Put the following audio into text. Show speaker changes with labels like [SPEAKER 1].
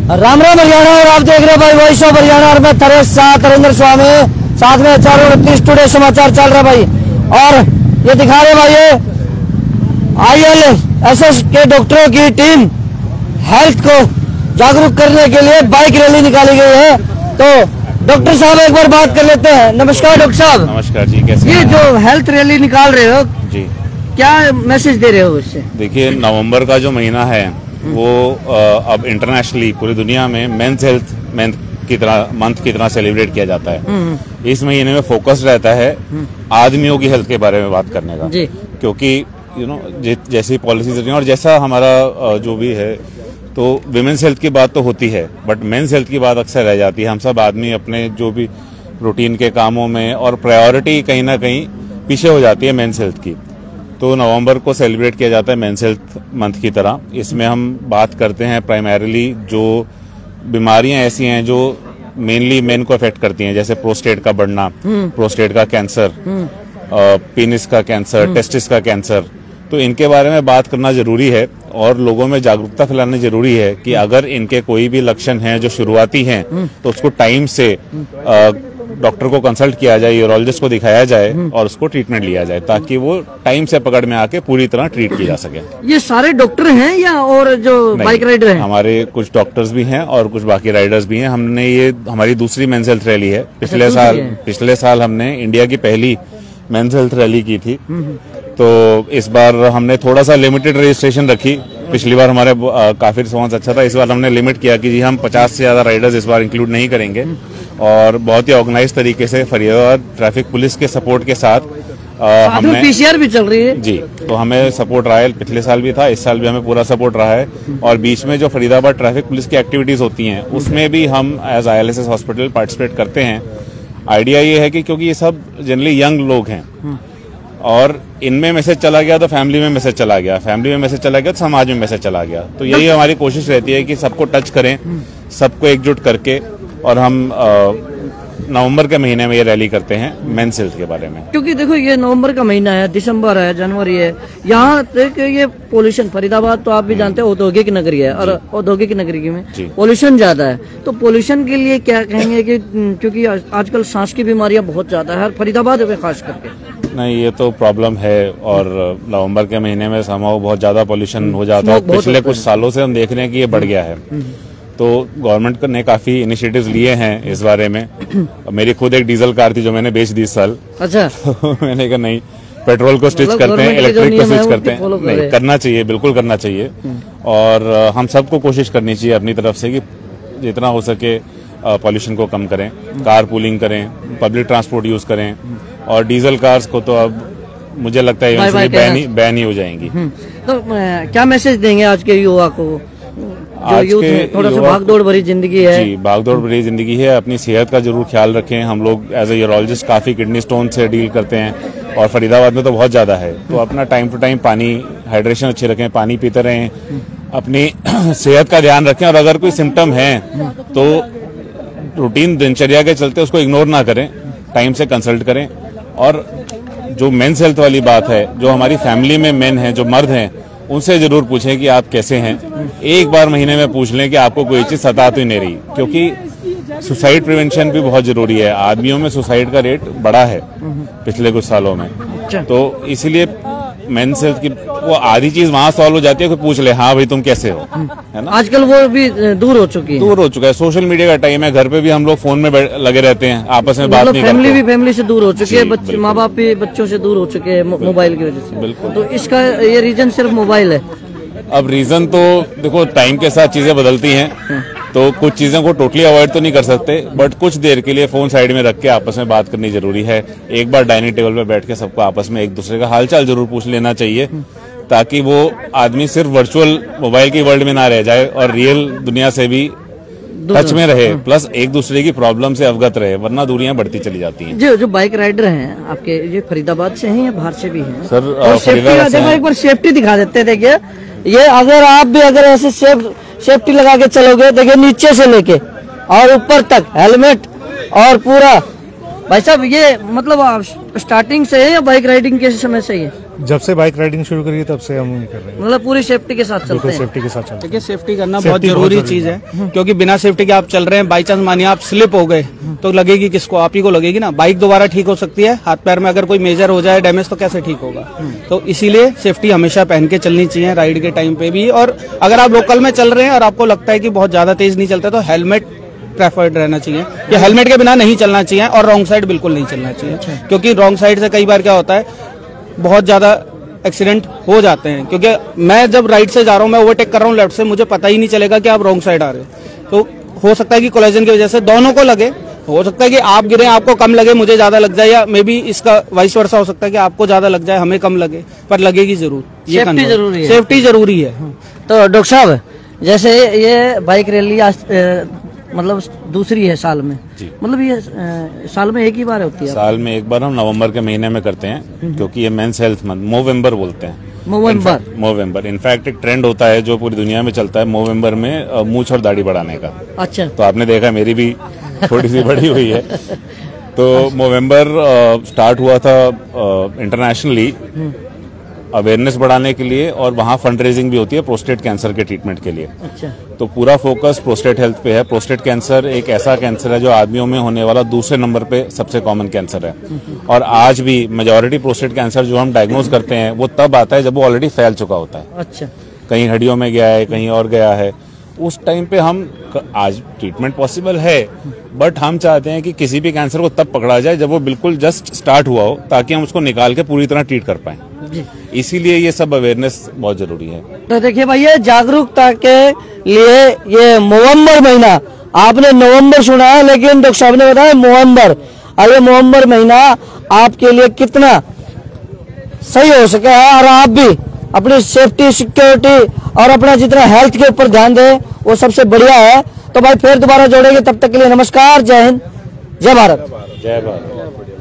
[SPEAKER 1] राम राम हरियाणा। और आप देख रहे हैं भाई वॉइस ऑफ हरियाणा और मैं तरेंद्र स्वामी, साथ में 429 टुडे समाचार चल रहा है भाई। और ये दिखा रहे भाई, ये ILSS के डॉक्टरों की टीम हेल्थ को जागरूक करने के लिए बाइक रैली निकाली गई है। तो डॉक्टर साहब एक बार बात कर लेते हैं। नमस्कार डॉक्टर साहब।
[SPEAKER 2] नमस्कार जी, कैसे हैं?
[SPEAKER 1] ये जो हेल्थ रैली निकाल रहे हो
[SPEAKER 2] जी, क्या
[SPEAKER 1] मैसेज दे रहे हो इससे?
[SPEAKER 2] देखिए, नवंबर का जो महीना है वो अब इंटरनेशनली पूरी दुनिया में मेंस हेल्थ मंथ की तरह सेलिब्रेट किया जाता है। इस महीने में फोकस रहता है आदमियों की हेल्थ के बारे में बात करने का जी। क्योंकि जैसी पॉलिसीज रही हैं और जैसा हमारा जो भी है, तो विमेन्स हेल्थ की बात तो होती है, बट मेंस हेल्थ की बात अक्सर रह जाती है। हम सब आदमी अपने जो भी रूटीन के कामों में और प्रायोरिटी कहीं ना कहीं पीछे हो जाती है मेंस हेल्थ की। तो नवंबर को सेलिब्रेट किया जाता है मेंस हेल्थ मंथ की तरह। इसमें हम बात करते हैं प्राइमरीली जो बीमारियां ऐसी हैं जो मेनली मेन को अफेक्ट करती हैं, जैसे प्रोस्टेट का बढ़ना, प्रोस्टेट का कैंसर, पीनिस का कैंसर, टेस्टिस का कैंसर। तो इनके बारे में बात करना जरूरी है और लोगों में जागरूकता फैलाना जरूरी है कि अगर इनके कोई भी लक्षण हैं जो शुरुआती हैं तो उसको टाइम से डॉक्टर को कंसल्ट किया जाए, यूरोलॉजिस्ट को दिखाया जाए और उसको ट्रीटमेंट लिया जाए, ताकि वो टाइम से पकड़ में आके पूरी तरह ट्रीट किया जा सके। ये
[SPEAKER 1] सारे डॉक्टर हैं या और जो बाइक राइडर हैं?
[SPEAKER 2] हमारे कुछ डॉक्टर्स भी हैं और कुछ बाकी राइडर्स भी हैं। हमने ये हमारी दूसरी मेंस हेल्थ रैली है। पिछले साल हमने इंडिया की पहली मेंस हेल्थ रैली की थी। तो इस बार हमने थोड़ा सा लिमिटेड रजिस्ट्रेशन रखी। पिछली बार हमारे काफी रिस्पॉन्स अच्छा था। इस बार हमने लिमिट किया कि जी हम 50 से ज्यादा राइडर्स इस बार इंक्लूड नहीं करेंगे और बहुत ही ऑर्गेनाइज तरीके से फरीदाबाद ट्रैफिक पुलिस के सपोर्ट के साथ
[SPEAKER 1] हमने PCR भी चल रही है
[SPEAKER 2] जी। तो हमें सपोर्ट रहा है, पिछले साल भी था, इस साल भी हमें पूरा सपोर्ट रहा है। और बीच में जो फरीदाबाद ट्रैफिक पुलिस की एक्टिविटीज होती हैं उसमें भी हम एज ILSS हॉस्पिटल पार्टिसिपेट करते हैं। आइडिया ये है कि क्योंकि ये सब जनरली यंग लोग हैं और इनमें मैसेज चला गया तो फैमिली में मैसेज चला गया, फैमिली में मैसेज चला गया तो समाज में मैसेज चला गया। तो यही हमारी कोशिश रहती है कि सबको टच करें, सबको एकजुट करके। और हम नवंबर के महीने में ये रैली करते हैं मेंस हेल्थ के बारे में। क्योंकि
[SPEAKER 1] देखो, ये नवंबर का महीना है, दिसंबर है, जनवरी है, यहाँ तक ये पोल्यूशन, फरीदाबाद तो आप भी जानते हैं औद्योगिक नगरी है और औद्योगिक नगरी में पोल्यूशन ज्यादा है। तो पोल्यूशन के लिए क्या कहेंगे कि क्योंकि आजकल सांस की बीमारियां बहुत ज्यादा है फरीदाबाद में खास करके?
[SPEAKER 2] नहीं, ये तो प्रॉब्लम है और नवंबर के महीने में समाओ बहुत ज्यादा पोल्यूशन हो जाता है। पिछले कुछ सालों से हम देख रहे हैं कि ये बढ़ गया है। तो गवर्नमेंट ने काफी इनिशिएटिव्स लिए हैं इस बारे में। मेरी खुद एक डीजल कार थी जो मैंने बेच दी इस साल।
[SPEAKER 1] अच्छा।
[SPEAKER 2] तो मैंने कहा नहीं, पेट्रोल को स्विच करते हैं, इलेक्ट्रिक को स्विच करते हैं। नहीं, करना चाहिए, बिल्कुल करना चाहिए। और हम सबको कोशिश करनी चाहिए अपनी तरफ से कि जितना हो सके पॉल्यूशन को कम करें, कार पूलिंग करें, पब्लिक ट्रांसपोर्ट यूज करें। और डीजल कार्स को तो अब मुझे लगता है बैन ही हो जाएंगी।
[SPEAKER 1] तो क्या मैसेज देंगे आज के युवा को? आज के थोड़ा सा भागदौड़ भरी जिंदगी है।
[SPEAKER 2] जी, भागदौड़ भरी जिंदगी है। अपनी सेहत का जरूर ख्याल रखें। हम लोग एज ए यूरोलॉजिस्ट काफी किडनी स्टोन से डील करते हैं और फरीदाबाद में तो बहुत ज्यादा है। तो अपना टाइम टू टाइम पानी, हाइड्रेशन अच्छी रखें, पानी पीते रहें, अपनी सेहत का ध्यान रखें। और अगर कोई सिम्टम है तो रूटीन दिनचर्या के चलते उसको इग्नोर ना करें, टाइम से कंसल्ट करें। और जो मेंस हेल्थ वाली बात है, जो हमारी फैमिली में मेन है, जो मर्द हैं, उनसे जरूर पूछें कि आप कैसे हैं। एक बार महीने में पूछ लें कि आपको कोई चीज सता तो ही नहीं रही, क्योंकि सुसाइड प्रिवेंशन भी बहुत जरूरी है। आदमियों में सुसाइड का रेट बढ़ा है पिछले कुछ सालों में। तो इसीलिए मेंस हेल्थ की वो आधी चीज वहां सॉल्व हो जाती है कि पूछ ले, हाँ भाई तुम कैसे हो, है ना।
[SPEAKER 1] आजकल वो भी दूर हो चुका है। सोशल मीडिया का टाइम है, घर पे भी हम लोग फोन में लगे रहते हैं, आपस में बात नहीं करते। फैमिली से दूर हो चुकी है, माँ बाप भी बच्चों से दूर हो चुके हैं मोबाइल की वजह से।
[SPEAKER 2] बिल्कुल।
[SPEAKER 1] तो इसका ये रीजन सिर्फ मोबाइल है?
[SPEAKER 2] अब रीजन तो देखो, टाइम के साथ चीजें बदलती हैं, तो कुछ चीजों को टोटली अवॉइड तो नहीं कर सकते, बट कुछ देर के लिए फोन साइड में रख के आपस में बात करनी जरूरी है। एक बार डाइनिंग टेबल पे बैठ के सबको आपस में एक दूसरे का हालचाल जरूर पूछ लेना चाहिए, ताकि वो आदमी सिर्फ वर्चुअल मोबाइल की वर्ल्ड में ना रह जाए और रियल दुनिया से भी टच में रहे, प्लस एक दूसरे की प्रॉब्लम से अवगत रहे, वरना दूरियां बढ़ती चली जाती हैं। जो
[SPEAKER 1] बाइक राइडर हैं आपके, ये फरीदाबाद से हैं या बाहर से भी हैं?
[SPEAKER 2] सर,
[SPEAKER 1] फरीदाबाद से। एक बार सेफ्टी दिखा देते हैं। देखिए, ये अगर आप भी अगर ऐसे सेफ्टी लगा के चलोगे, देखिए नीचे से लेके और ऊपर तक हेलमेट और पूरा। भाई साहब, ये मतलब स्टार्टिंग से है या बाइक राइडिंग के समय से ही है?
[SPEAKER 3] जब से बाइक राइडिंग शुरू करी तब से हम ये कर रहे हैं।
[SPEAKER 1] मतलब पूरी सेफ्टी के साथ चलते
[SPEAKER 3] बिल्कुल
[SPEAKER 1] हैं।
[SPEAKER 3] सेफ्टी के साथ चलते हैं।
[SPEAKER 4] देखिए सेफ्टी करना बहुत जरूरी चीज है, क्योंकि बिना सेफ्टी के आप चल रहे हैं, बाई चांस मानिए आप स्लिप हो गए तो लगेगी किसको? आप ही को लगेगी ना। बाइक दोबारा ठीक हो सकती है, हाथ पैर में अगर कोई मेजर हो जाए डैमेज तो कैसे ठीक होगा? तो इसीलिए सेफ्टी हमेशा पहन के चलनी चाहिए राइड के टाइम पे भी। और अगर आप लोकल में चल रहे हैं और आपको लगता है कि बहुत ज्यादा तेज नहीं चलता तो हेलमेट प्रेफर्ड रहना चाहिए, या हेलमेट के बिना नहीं चलना चाहिए, और रॉन्ग साइड बिल्कुल नहीं चलना चाहिए। क्योंकि रॉन्ग साइड से कई बार क्या होता है, बहुत ज्यादा एक्सीडेंट हो जाते हैं। क्योंकि मैं जब राइट से जा रहा हूँ, मैं ओवरटेक कर रहा हूँ लेफ्ट से, मुझे पता ही नहीं चलेगा कि आप रॉन्ग साइड आ रहे हो। तो हो सकता है कि कोलिजन की वजह से दोनों को लगे, हो सकता है कि आप गिरे आपको कम लगे, मुझे ज्यादा लग जाए, या मे बी इसका वाइस वर्सा हो सकता है कि आपको ज्यादा लग जाए हमें कम लगे, पर लगेगी जरूर। ये
[SPEAKER 1] सेफ्टी जरूरी है।
[SPEAKER 4] सेफ्टी जरूरी है।
[SPEAKER 1] तो डॉक्टर साहब, जैसे ये बाइक रैली आज मतलब दूसरी है साल में, मतलब ये साल में एक ही बार होती है?
[SPEAKER 2] साल में एक बार हम नवंबर के महीने में करते हैं, क्योंकि ये मेंस हेल्थ मंथ, मोवेम्बर बोलते हैं। मोवेम्बर इनफैक्ट एक ट्रेंड होता है जो पूरी दुनिया में चलता है मोवेम्बर में मूंछ और दाढ़ी बढ़ाने का।
[SPEAKER 1] अच्छा।
[SPEAKER 2] तो आपने देखा मेरी भी थोड़ी सी बड़ी हुई है। तो मोवेम्बर स्टार्ट हुआ था इंटरनेशनली अवेयरनेस बढ़ाने के लिए, और वहाँ फंड रेजिंग भी होती है प्रोस्टेट कैंसर के ट्रीटमेंट के लिए।
[SPEAKER 1] अच्छा।
[SPEAKER 2] तो पूरा फोकस प्रोस्टेट हेल्थ पे है। प्रोस्टेट कैंसर एक ऐसा कैंसर है जो आदमियों में होने वाला दूसरे नंबर पे सबसे कॉमन कैंसर है, और आज भी मेजॉरिटी प्रोस्टेट कैंसर जो हम डायग्नोज करते हैं वो तब आता है जब वो ऑलरेडी फैल चुका होता है।
[SPEAKER 1] अच्छा।
[SPEAKER 2] कहीं हड्डियों में गया है, कहीं और गया है, उस टाइम पे हम आज ट्रीटमेंट पॉसिबल है, बट हम चाहते हैं कि किसी भी कैंसर को तब पकड़ा जाए जब वो बिल्कुल जस्ट स्टार्ट हुआ हो, ताकि हम उसको निकाल के पूरी तरह ट्रीट कर पाएं। इसीलिए ये सब अवेयरनेस बहुत जरूरी है।
[SPEAKER 1] तो देखिए भैया, जागरूकता के लिए ये नवंबर महीना, आपने नवंबर सुना है लेकिन डॉक्टर साहब ने बताया नवंबर, और ये नवंबर महीना आपके लिए कितना सही हो सके है, और आप भी अपनी सेफ्टी सिक्योरिटी और अपना जितना हेल्थ के ऊपर ध्यान दें वो सबसे बढ़िया है। तो भाई फिर दोबारा जोड़ेंगे, तब तक के लिए नमस्कार, जय हिंद, जय भारत।
[SPEAKER 2] जय भारत।